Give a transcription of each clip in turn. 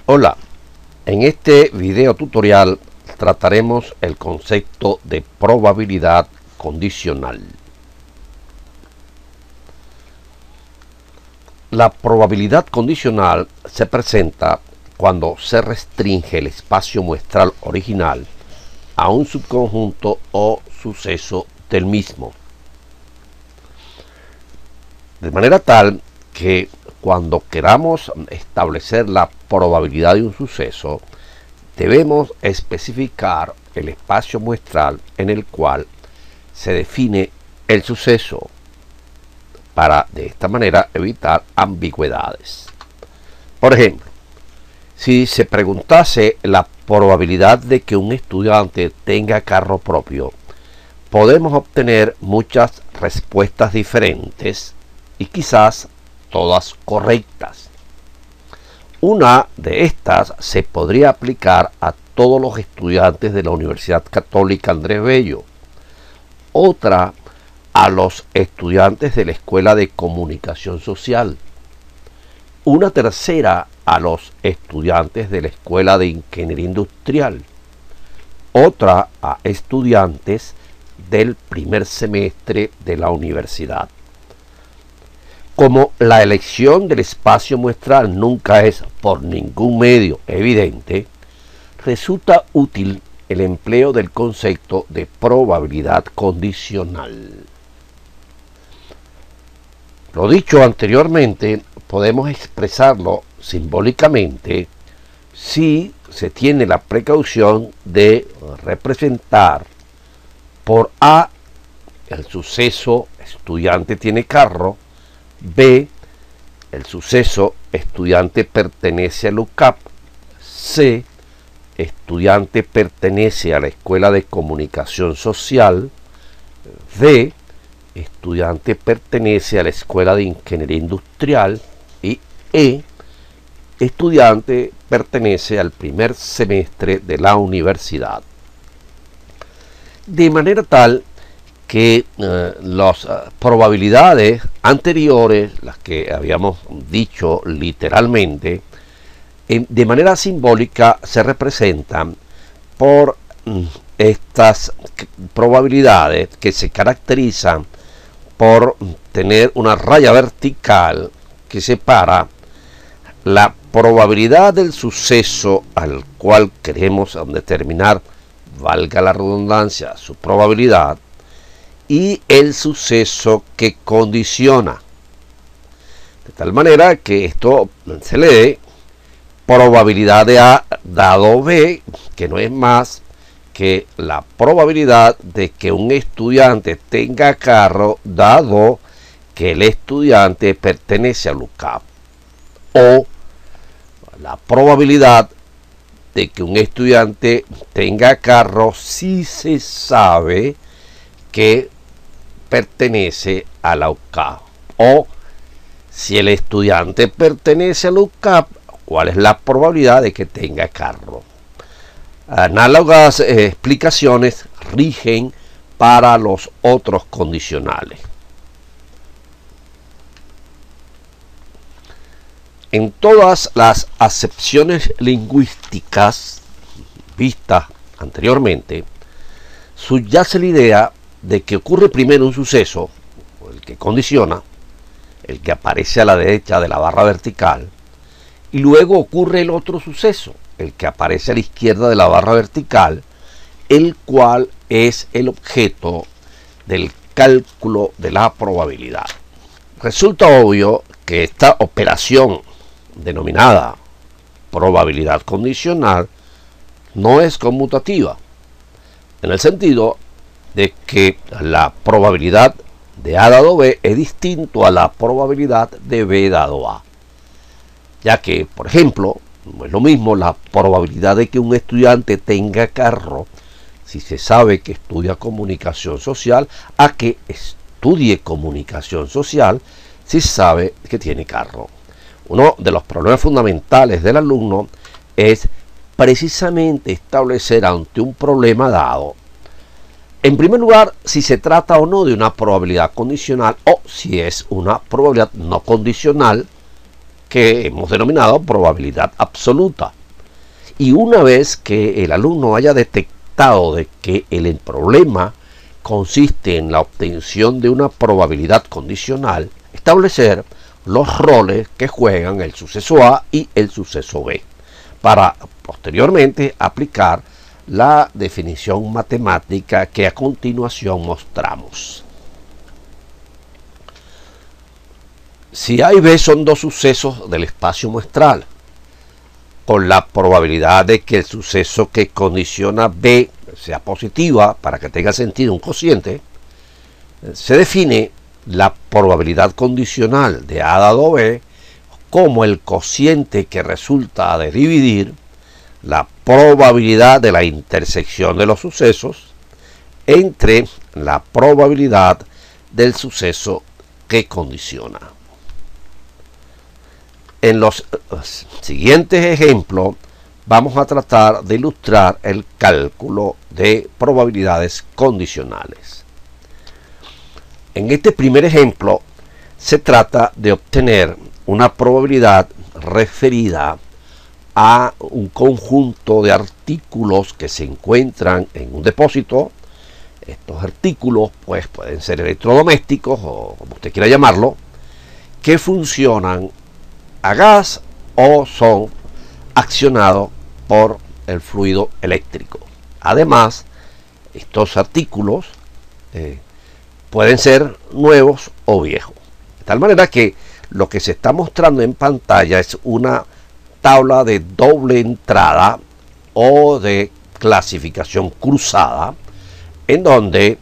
Hola, en este video tutorial trataremos el concepto de probabilidad condicional. La probabilidad condicional se presenta cuando se restringe el espacio muestral original a un subconjunto o suceso del mismo, de manera tal que cuando queramos establecer la probabilidad de un suceso, debemos especificar el espacio muestral en el cual se define el suceso, para de esta manera evitar ambigüedades. Por ejemplo, si se preguntase la probabilidad de que un estudiante tenga carro propio, podemos obtener muchas respuestas diferentes y quizás todas correctas. Una de estas se podría aplicar a todos los estudiantes de la Universidad Católica Andrés Bello, otra a los estudiantes de la Escuela de Comunicación Social, una tercera a los estudiantes de la Escuela de Ingeniería Industrial, otra a estudiantes del primer semestre de la universidad. Como la elección del espacio muestral nunca es por ningún medio evidente, resulta útil el empleo del concepto de probabilidad condicional. Lo dicho anteriormente, podemos expresarlo simbólicamente si se tiene la precaución de representar por A el suceso estudiante tiene carro, B el suceso estudiante pertenece al UCAP, C estudiante pertenece a la Escuela de Comunicación Social, D estudiante pertenece a la Escuela de Ingeniería Industrial y E estudiante pertenece al primer semestre de la universidad. De manera tal que las probabilidades anteriores, las que habíamos dicho literalmente, de manera simbólica se representan por estas probabilidades que se caracterizan por tener una raya vertical que separa la probabilidad del suceso al cual queremos determinar, valga la redundancia, su probabilidad, y el suceso que condiciona, de tal manera que esto se le dé probabilidad de A dado B, que no es más que la probabilidad de que un estudiante tenga carro dado que el estudiante pertenece al UCAP, o la probabilidad de que un estudiante tenga carro si se sabe que pertenece a la UCAP, o si el estudiante pertenece a la UCAP, cuál es la probabilidad de que tenga carro. Análogas explicaciones rigen para los otros condicionales. En todas las acepciones lingüísticas vistas anteriormente, subyace la idea de que ocurre primero un suceso, el que condiciona, el que aparece a la derecha de la barra vertical, y luego ocurre el otro suceso, el que aparece a la izquierda de la barra vertical, el cual es el objeto del cálculo de la probabilidad. Resulta obvio que esta operación denominada probabilidad condicional no es conmutativa, en el sentido de que la probabilidad de A dado B es distinto a la probabilidad de B dado A, ya que, por ejemplo, no es lo mismo la probabilidad de que un estudiante tenga carro si se sabe que estudia comunicación social a que estudie comunicación social si sabe que tiene carro. Uno de los problemas fundamentales del alumno es precisamente establecer ante un problema dado, en primer lugar, si se trata o no de una probabilidad condicional o si es una probabilidad no condicional, que hemos denominado probabilidad absoluta. Y una vez que el alumno haya detectado de que el problema consiste en la obtención de una probabilidad condicional, establecer los roles que juegan el suceso A y el suceso B, para posteriormente aplicar la definición matemática que a continuación mostramos. Si A y B son dos sucesos del espacio muestral, con la probabilidad de que el suceso que condiciona B sea positiva para que tenga sentido un cociente, se define la probabilidad condicional de A dado B como el cociente que resulta de dividir la probabilidad de la intersección de los sucesos entre la probabilidad del suceso que condiciona. En los siguientes ejemplos vamos a tratar de ilustrar el cálculo de probabilidades condicionales. En este primer ejemplo se trata de obtener una probabilidad referida a un conjunto de artículos que se encuentran en un depósito. Estos artículos pues pueden ser electrodomésticos o como usted quiera llamarlo, que funcionan a gas o son accionados por el fluido eléctrico. Además, estos artículos pueden ser nuevos o viejos. De tal manera que lo que se está mostrando en pantalla es una tabla de doble entrada o de clasificación cruzada, en donde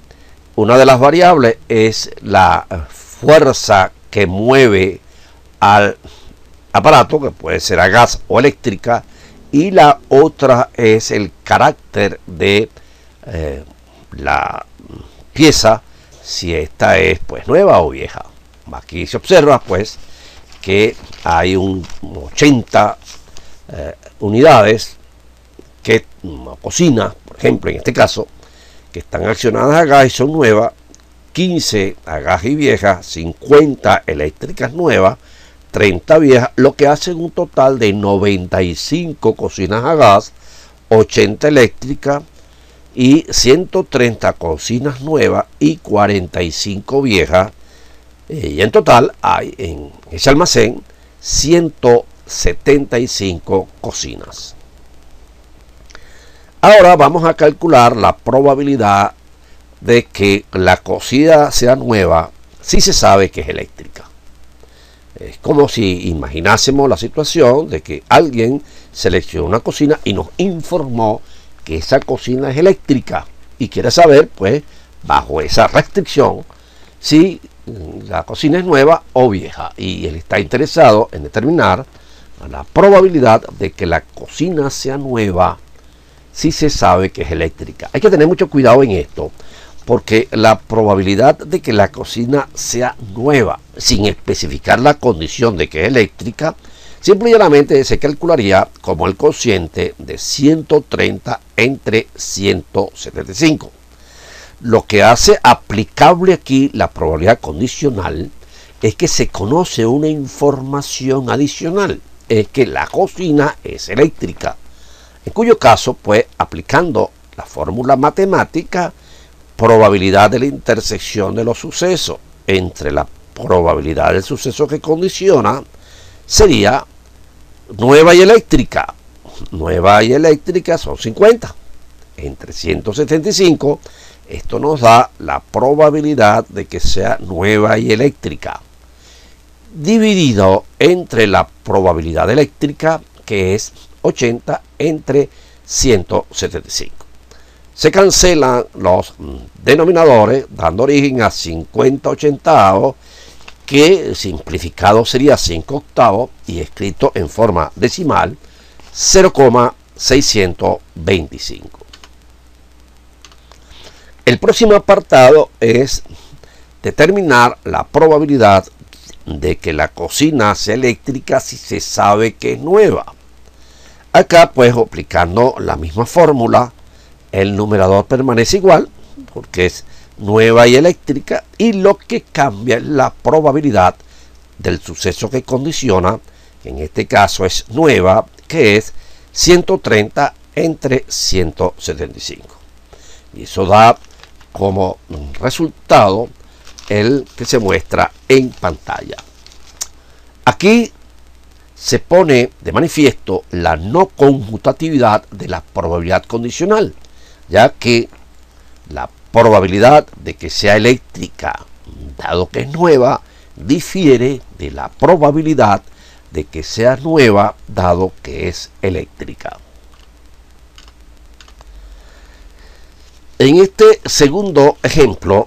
una de las variables es la fuerza que mueve al aparato, que puede ser a gas o eléctrica, y la otra es el carácter de la pieza, si esta es pues nueva o vieja. Aquí se observa pues que hay un 80 unidades que una cocina, por ejemplo, en este caso, que están accionadas a gas y son nuevas, 15 a gas y viejas, 50 eléctricas nuevas, 30 viejas, lo que hace un total de 95 cocinas a gas, 80 eléctricas y 130 cocinas nuevas y 45 viejas. Y en total hay en ese almacén 175 cocinas. Ahora vamos a calcular la probabilidad de que la cocina sea nueva si se sabe que es eléctrica. Es como si imaginásemos la situación de que alguien seleccionó una cocina y nos informó que esa cocina es eléctrica y quiere saber, pues, bajo esa restricción, si la cocina es nueva o vieja, y él está interesado en determinar la probabilidad de que la cocina sea nueva si se sabe que es eléctrica. Hay que tener mucho cuidado en esto, porque la probabilidad de que la cocina sea nueva, sin especificar la condición de que es eléctrica, simple y llanamente se calcularía como el cociente de 130 entre 175. Lo que hace aplicable aquí la probabilidad condicional es que se conoce una información adicional, es que la cocina es eléctrica, en cuyo caso, pues, aplicando la fórmula matemática, probabilidad de la intersección de los sucesos entre la probabilidad del suceso que condiciona sería nueva y eléctrica. Nueva y eléctrica son 50 entre 175. Esto nos da la probabilidad de que sea nueva y eléctrica, dividido entre la probabilidad eléctrica, que es 80 entre 175. Se cancelan los denominadores, dando origen a 50 octavos, que simplificado sería 5 octavos y escrito en forma decimal 0,625. El próximo apartado es determinar la probabilidad de que la cocina sea eléctrica si se sabe que es nueva. Acá, pues, aplicando la misma fórmula, el numerador permanece igual porque es nueva y eléctrica, y lo que cambia es la probabilidad del suceso que condiciona, que en este caso es nueva, que es 130 entre 175. Y eso da como resultado el que se muestra en pantalla. Aquí se pone de manifiesto la no conmutatividad de la probabilidad condicional, ya que la probabilidad de que sea eléctrica, dado que es nueva, difiere de la probabilidad de que sea nueva, dado que es eléctrica. En este segundo ejemplo,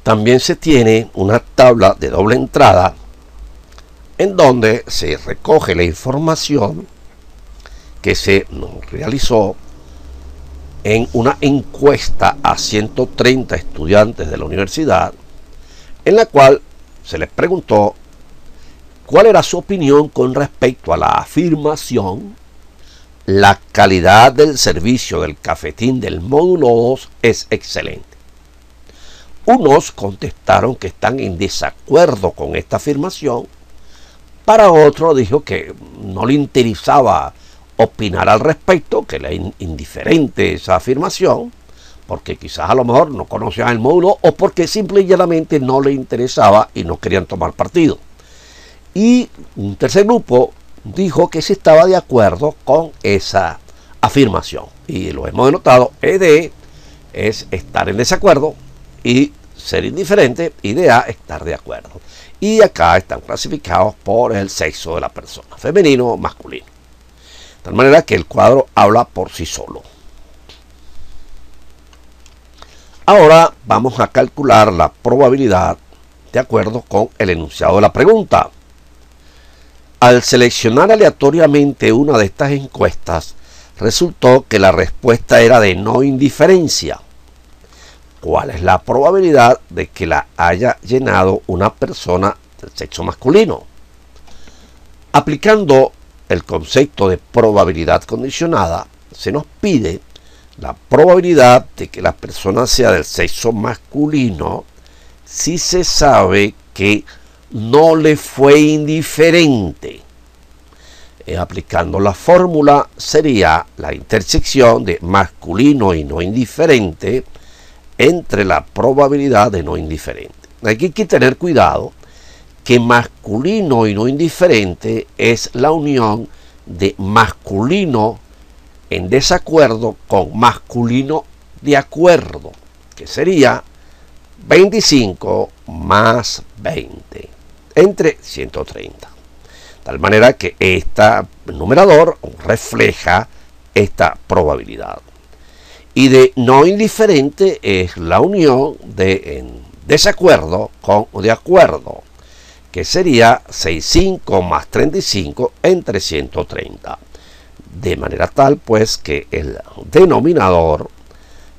también se tiene una tabla de doble entrada en donde se recoge la información que se realizó en una encuesta a 130 estudiantes de la universidad, en la cual se les preguntó cuál era su opinión con respecto a la afirmación: la calidad del servicio del cafetín del módulo 2 es excelente. Unos contestaron que están en desacuerdo con esta afirmación. Para otro dijo que no le interesaba opinar al respecto, que le era indiferente esa afirmación, porque quizás a lo mejor no conocían el módulo o porque simple y llanamente no le interesaba y no querían tomar partido. Y un tercer grupo dijo que sí estaba de acuerdo con esa afirmación. Y lo hemos denotado: ED es estar en desacuerdo y ser indiferente, y de A estar de acuerdo. Y acá están clasificados por el sexo de la persona, femenino o masculino. De tal manera que el cuadro habla por sí solo. Ahora vamos a calcular la probabilidad de acuerdo con el enunciado de la pregunta. Al seleccionar aleatoriamente una de estas encuestas, resultó que la respuesta era de no indiferencia. ¿Cuál es la probabilidad de que la haya llenado una persona del sexo masculino? Aplicando el concepto de probabilidad condicionada, se nos pide la probabilidad de que la persona sea del sexo masculino si se sabe que no le fue indiferente. Aplicando la fórmula, sería la intersección de masculino y no indiferente entre la probabilidad de no indiferente. Aquí hay que tener cuidado que masculino y no indiferente es la unión de masculino en desacuerdo con masculino de acuerdo, que sería 25 más 20 entre 130. De tal manera que este numerador refleja esta probabilidad. Y de no indiferente es la unión de en desacuerdo con de acuerdo, que sería 65 más 35 entre 130. De manera tal pues que el denominador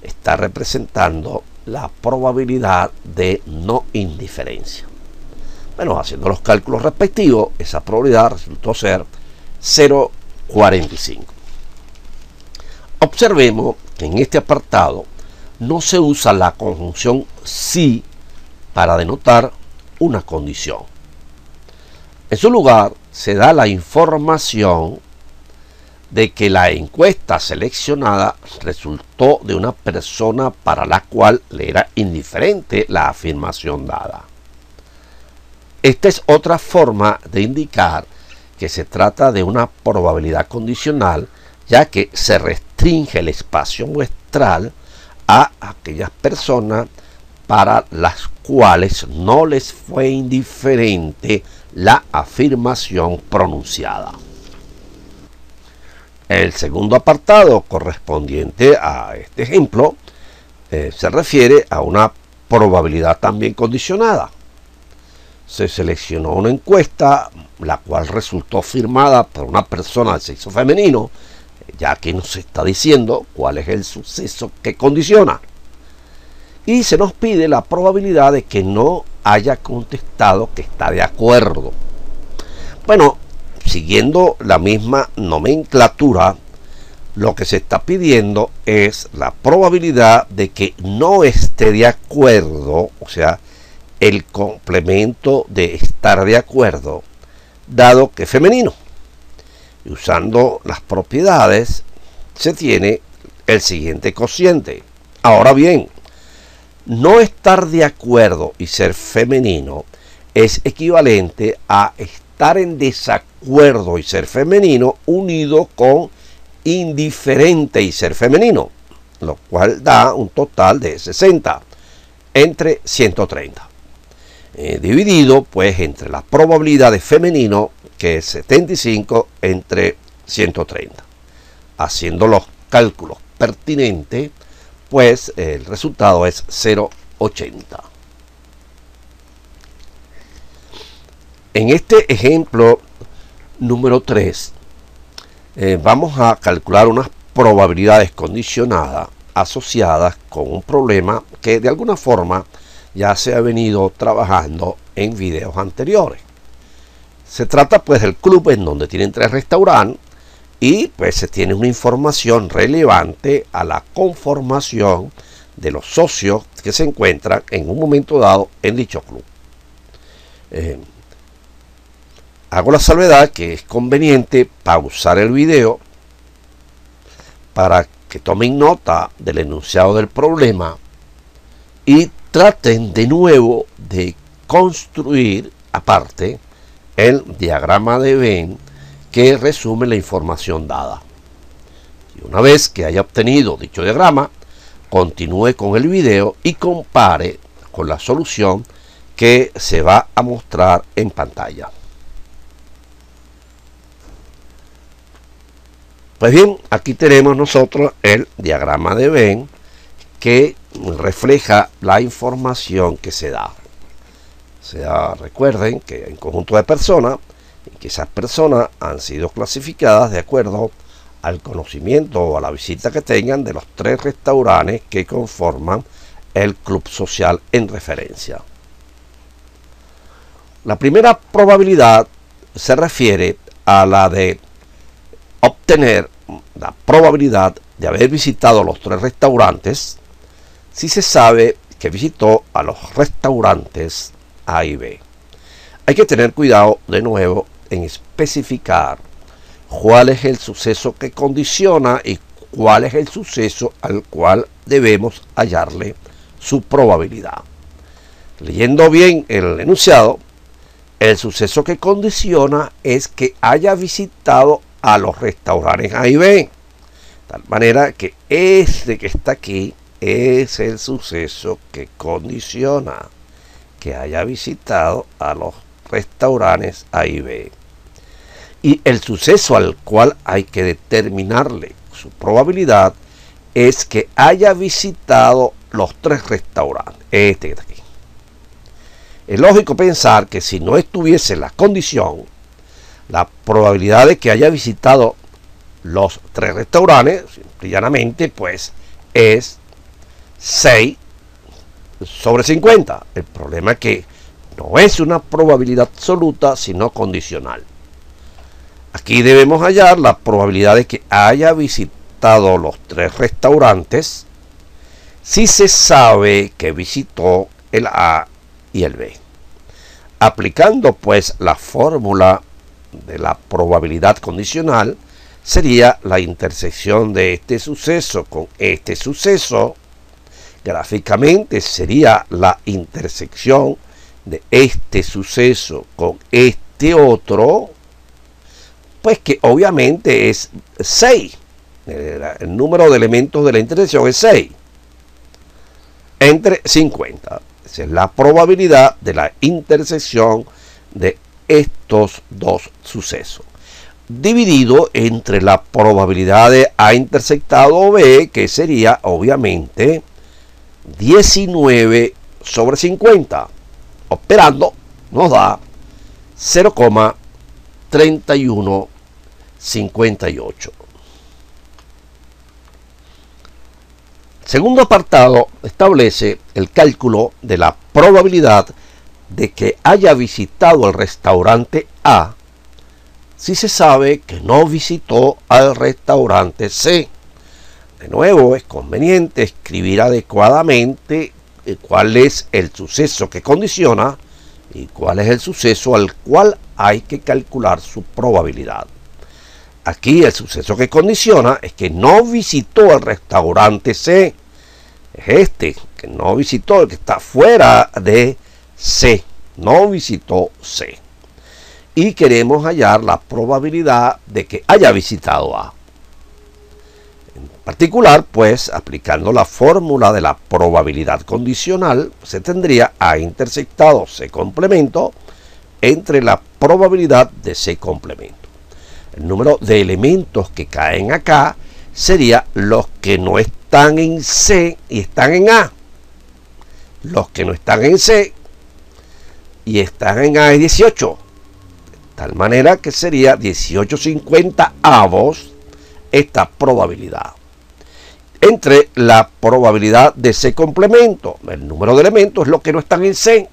está representando la probabilidad de no indiferencia. Bueno, haciendo los cálculos respectivos, esa probabilidad resultó ser 0,45. Observemos que en este apartado no se usa la conjunción si para denotar una condición. En su lugar, se da la información de que la encuesta seleccionada resultó de una persona para la cual le era indiferente la afirmación dada. Esta es otra forma de indicar que se trata de una probabilidad condicional, ya que se restringe el espacio muestral a aquellas personas para las cuales no les fue indiferente la afirmación pronunciada. El segundo apartado correspondiente a este ejemplo se refiere a una probabilidad también condicionada. Se seleccionó una encuesta, la cual resultó firmada por una persona del sexo femenino, ya que nos está diciendo cuál es el suceso que condiciona. Y se nos pide la probabilidad de que no haya contestado que está de acuerdo. Bueno, siguiendo la misma nomenclatura, lo que se está pidiendo es la probabilidad de que no esté de acuerdo, o sea, el complemento de estar de acuerdo dado que es femenino. Y usando las propiedades se tiene el siguiente cociente. Ahora bien, no estar de acuerdo y ser femenino es equivalente a estar en desacuerdo y ser femenino unido con indiferente y ser femenino, lo cual da un total de 60 entre 130. Dividido pues entre la probabilidad de femenino, que es 75 entre 130. Haciendo los cálculos pertinentes, pues el resultado es 0,80. En este ejemplo número 3, vamos a calcular unas probabilidades condicionadas asociadas con un problema que de alguna forma ya se ha venido trabajando en videos anteriores. Se trata pues del club en donde tienen 3 restaurantes y pues se tiene una información relevante a la conformación de los socios que se encuentran en un momento dado en dicho club. Hago la salvedad que es conveniente pausar el video para que tomen nota del enunciado del problema y traten de nuevo de construir aparte el diagrama de Venn que resume la información dada. Y una vez que haya obtenido dicho diagrama, continúe con el video y compare con la solución que se va a mostrar en pantalla. Pues bien, aquí tenemos nosotros el diagrama de Venn que refleja la información que se da. Recuerden que hay un conjunto de personas y que esas personas han sido clasificadas de acuerdo al conocimiento o a la visita que tengan de los 3 restaurantes que conforman el club social en referencia. La primera probabilidad se refiere a la de obtener la probabilidad de haber visitado los 3 restaurantes si se sabe que visitó a los restaurantes A y B. Hay que tener cuidado de nuevo en especificar cuál es el suceso que condiciona y cuál es el suceso al cual debemos hallarle su probabilidad. Leyendo bien el enunciado, el suceso que condiciona es que haya visitado a los restaurantes A y B, de tal manera que este que está aquí es el suceso que condiciona que haya visitado a los restaurantes A y B. Y el suceso al cual hay que determinarle su probabilidad es que haya visitado los 3 restaurantes, este que está aquí. Es lógico pensar que si no estuviese la condición, la probabilidad de que haya visitado los 3 restaurantes, simple y llanamente, pues es 6 sobre 50. El problema es que no es una probabilidad absoluta, sino condicional. Aquí debemos hallar la probabilidad de que haya visitado los 3 restaurantes si se sabe que visitó el A y el B. Aplicando pues la fórmula de la probabilidad condicional, sería la intersección de este suceso con este suceso. Gráficamente sería la intersección de este suceso con este otro, pues que obviamente es 6. El número de elementos de la intersección es 6 entre 50. Esa es la probabilidad de la intersección de estos 2 sucesos, dividido entre la probabilidad de A intersectado B, que sería obviamente 19 sobre 50. Operando nos da 0,3158. Segundo apartado establece el cálculo de la probabilidad de que haya visitado el restaurante A si se sabe que no visitó al restaurante C. De nuevo, es conveniente escribir adecuadamente cuál es el suceso que condiciona y cuál es el suceso al cual hay que calcular su probabilidad. Aquí el suceso que condiciona es que no visitó el restaurante C. Es este, que no visitó, el que está fuera de C. No visitó C. Y queremos hallar la probabilidad de que haya visitado A. En particular, pues, aplicando la fórmula de la probabilidad condicional, se tendría A intersectado C complemento entre la probabilidad de C complemento. El número de elementos que caen acá sería los que no están en C y están en A. Los que no están en C y están en A es 18. De tal manera que sería 18/50 esta probabilidad. Entre la probabilidad de C complemento, el número de elementos, los que no están en C,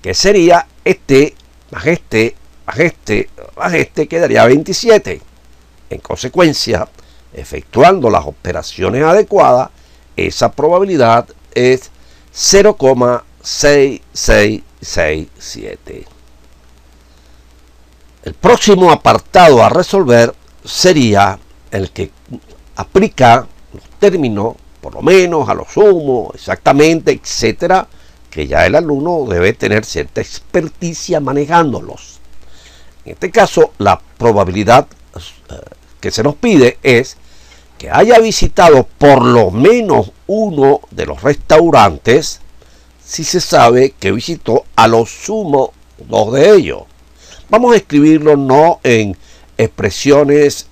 que sería este más este más este más este, quedaría 27. En consecuencia, efectuando las operaciones adecuadas, esa probabilidad es 0,6667. El próximo apartado a resolver sería el que aplica los términos, por lo menos, a lo sumo, exactamente, etcétera, que ya el alumno debe tener cierta experticia manejándolos. En este caso, la probabilidad que se nos pide es que haya visitado por lo menos uno de los restaurantes si se sabe que visitó a lo sumo 2 de ellos. Vamos a escribirlo no en expresiones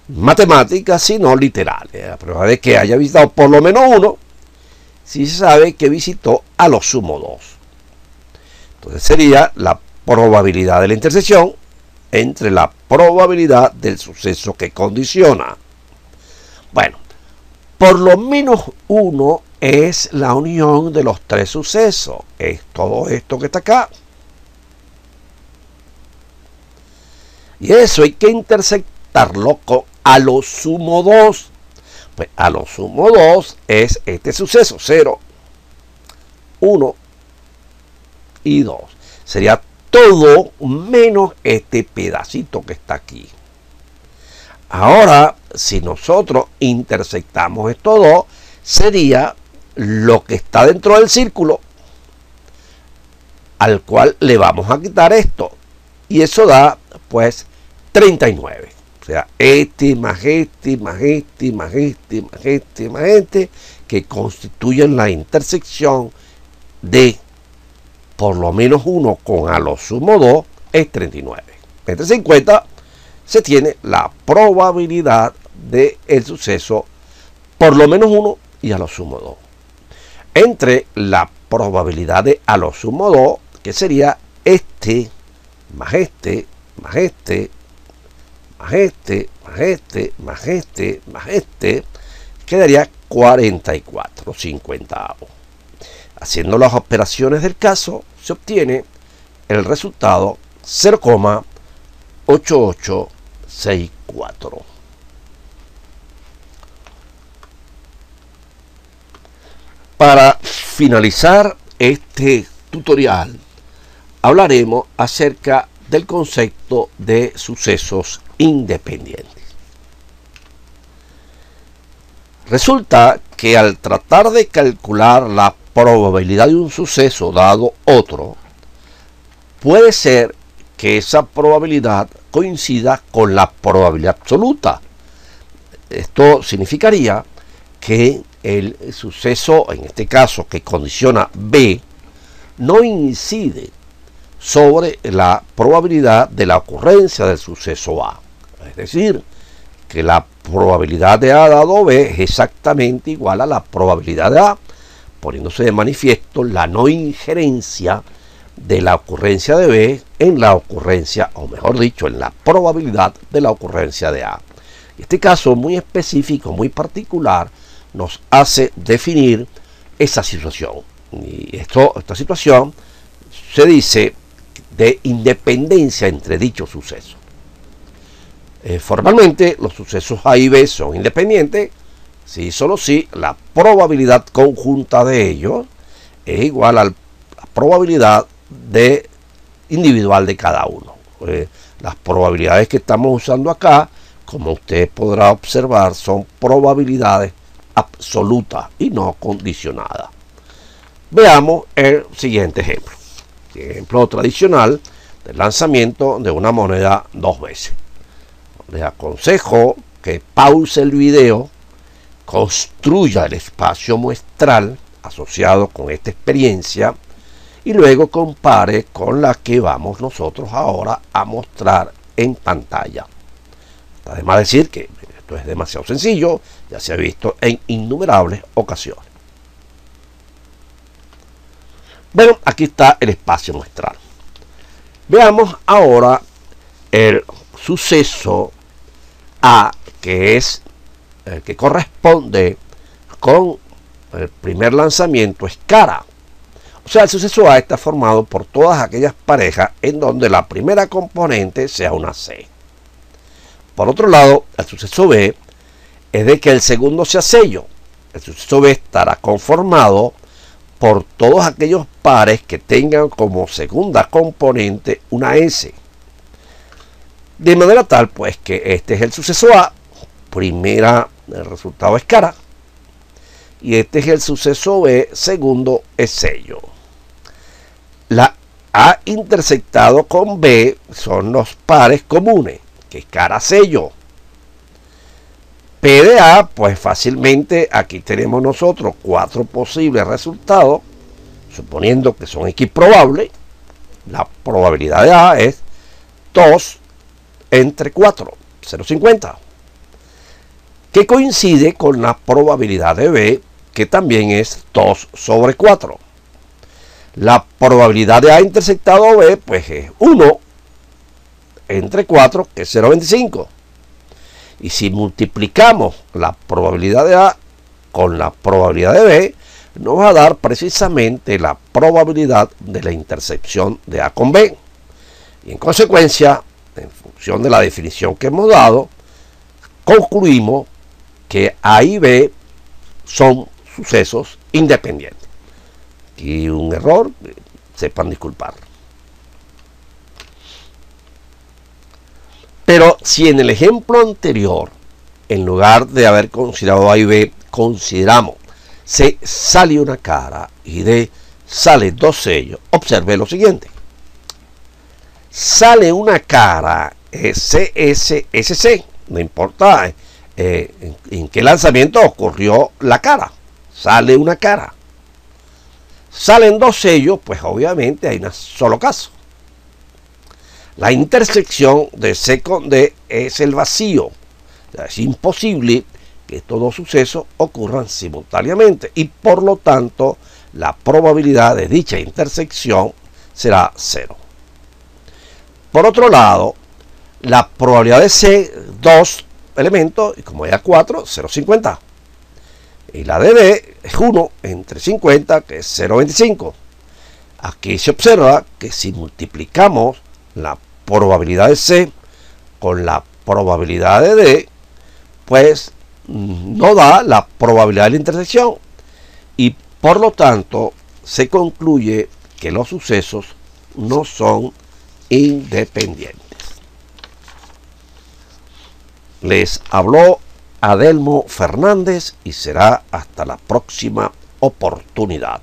matemáticas, sino literales. La prueba de que haya visitado por lo menos uno si se sabe que visitó a lo sumo 2. Entonces sería la probabilidad de la intersección entre la probabilidad del suceso que condiciona. Bueno, por lo menos uno es la unión de los 3 sucesos. Es todo esto que está acá. Y eso hay que intersectarlo con a lo sumo 2. Pues a lo sumo 2 es este suceso, 0, 1 y 2. Sería todo menos este pedacito que está aquí. Ahora, si nosotros intersectamos estos dos, sería lo que está dentro del círculo, al cual le vamos a quitar esto. Y eso da, pues, 39. O sea, este más este, más este, más este, más este, más este, que constituyen la intersección de por lo menos uno con a lo sumo 2 es 39. Entre 50 se tiene la probabilidad del suceso por lo menos 1 y a lo sumo 2. Entre la probabilidad de a lo sumo 2, que sería este, más este, más este, más este, más este, más este, más este, quedaría 44/50. Haciendo las operaciones del caso, se obtiene el resultado 0,8864. Para finalizar este tutorial, hablaremos acerca del concepto de sucesos independientes. Resulta que al tratar de calcular la probabilidad de un suceso dado otro, puede ser que esa probabilidad coincida con la probabilidad absoluta. Esto significaría que el suceso, en este caso que condiciona B, no incide sobre la probabilidad de la ocurrencia del suceso A. Es decir, que la probabilidad de A dado B es exactamente igual a la probabilidad de A, poniéndose de manifiesto la no injerencia de la ocurrencia de B en la ocurrencia, o mejor dicho, en la probabilidad de la ocurrencia de A. Este caso muy específico, muy particular, nos hace definir esa situación. Y esta situación se dice de independencia entre dichos sucesos. Formalmente, los sucesos A y B son independientes si solo si la probabilidad conjunta de ellos es igual a la probabilidad individual de cada uno. Las probabilidades que estamos usando acá, como usted podrá observar, son probabilidades absolutas y no condicionadas. Veamos el siguiente ejemplo. Ejemplo tradicional del lanzamiento de una moneda 2 veces. Les aconsejo que pause el video, construya el espacio muestral asociado con esta experiencia y luego compare con la que vamos nosotros ahora a mostrar en pantalla. Además de decir que esto es demasiado sencillo, ya se ha visto en innumerables ocasiones. Bueno, aquí está el espacio muestral. Veamos ahora el suceso A, que es el que corresponde con el primer lanzamiento, es cara. O sea, el suceso A está formado por todas aquellas parejas en donde la primera componente sea una C. Por otro lado, el suceso B es de que el segundo sea sello. El suceso B estará conformado por todos aquellos pares que tengan como segunda componente una S. De manera tal, pues, que este es el suceso A, el resultado es cara. Y este es el suceso B, segundo es sello. La A intersectado con B son los pares comunes, que es cara sello. P de A, pues fácilmente aquí tenemos nosotros 4 posibles resultados, suponiendo que son X probables. La probabilidad de A es 2 entre 4, 0,50, que coincide con la probabilidad de B, que también es 2 sobre 4. La probabilidad de A intersectado B, pues es 1 entre 4, que es 0,25. Y si multiplicamos la probabilidad de A con la probabilidad de B, nos va a dar precisamente la probabilidad de la intersección de A con B. Y en consecuencia, en función de la definición que hemos dado, concluimos que A y B son sucesos independientes. Aquí un error, sepan disculpar. Pero si en el ejemplo anterior, en lugar de haber considerado A y B, consideramos C sale una cara y D sale 2 sellos, observe lo siguiente. Sale una cara CSSC, no importa en qué lanzamiento ocurrió la cara, sale una cara. Salen 2 sellos, pues obviamente hay un solo caso. La intersección de C con D es el vacío. Es imposible que estos dos sucesos ocurran simultáneamente y por lo tanto la probabilidad de dicha intersección será 0. Por otro lado, la probabilidad de C, 2 elementos, y como era 4, 0,50. Y la de D es 1 entre 50, que es 0,25. Aquí se observa que si multiplicamos la probabilidad de C con la probabilidad de D, pues no da la probabilidad de la intersección y por lo tanto se concluye que los sucesos no son independientes. Les habló Adelmo Fernández y será hasta la próxima oportunidad.